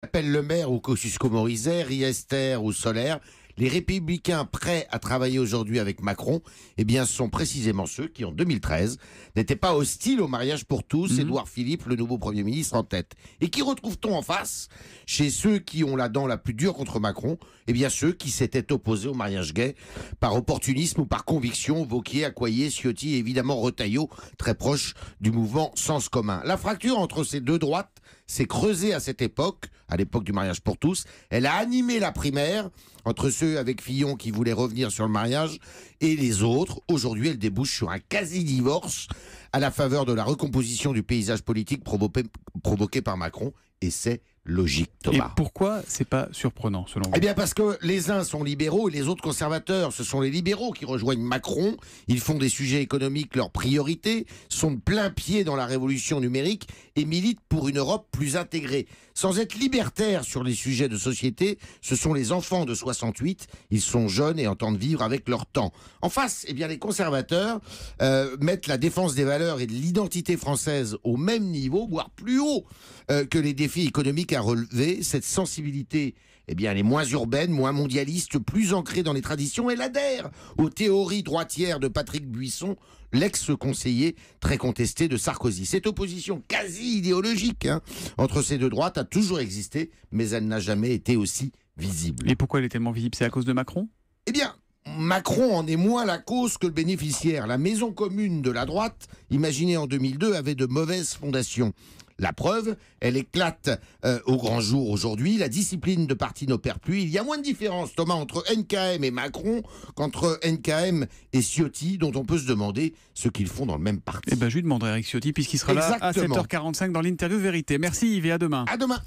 Appelle Le Maire ou Kosciusko-Morizet, Riester ou Solaire, les républicains prêts à travailler aujourd'hui avec Macron, eh bien, sont précisément ceux qui, en 2013, n'étaient pas hostiles au mariage pour tous, Édouard Philippe, le nouveau Premier ministre, en tête. Et qui retrouve-t-on en face? Chez ceux qui ont la dent la plus dure contre Macron, eh bien, ceux qui s'étaient opposés au mariage gay par opportunisme ou par conviction, Wauquiez, Accoyer, Ciotti et évidemment Retailleau, très proche du mouvement Sens commun. La fracture entre ces deux droites s'est creusée à cette époque, à l'époque du mariage pour tous. Elle a animé la primaire entre ceux avec Fillon qui voulaient revenir sur le mariage et les autres. Aujourd'hui, elle débouche sur un quasi-divorce à la faveur de la recomposition du paysage politique provoqué par Macron. Et c'est logique, Thomas. Et pourquoi c'est pas surprenant, selon vous? Eh bien parce que les uns sont libéraux et les autres conservateurs. Ce sont les libéraux qui rejoignent Macron. Ils font des sujets économiques leur priorité, sont de plein pied dans la révolution numérique et militent pour une Europe plus intégrée. Sans être libertaires sur les sujets de société, ce sont les enfants de 68. Ils sont jeunes et entendent vivre avec leur temps. En face, eh bien, les conservateurs mettent la défense des valeurs et de l'identité française au même niveau, voire plus haut que les défis économiques à relever. Cette sensibilité, eh bien, elle est moins urbaine, moins mondialiste, plus ancrée dans les traditions. Elle adhère aux théories droitières de Patrick Buisson, l'ex-conseiller très contesté de Sarkozy. Cette opposition quasi idéologique entre ces deux droites a toujours existé, mais elle n'a jamais été aussi visible. Et pourquoi elle est tellement visible? C'est à cause de Macron? Eh bien, Macron en est moins la cause que le bénéficiaire. La maison commune de la droite, imaginée en 2002, avait de mauvaises fondations. La preuve, elle éclate au grand jour aujourd'hui. La discipline de parti n'opère plus. Il y a moins de différence, Thomas, entre NKM et Macron qu'entre NKM et Ciotti, dont on peut se demander ce qu'ils font dans le même parti. Eh ben, je lui demanderai, Eric Ciotti, puisqu'il sera là à 7h45 dans l'interview Vérité. Merci Yves et à demain. À demain.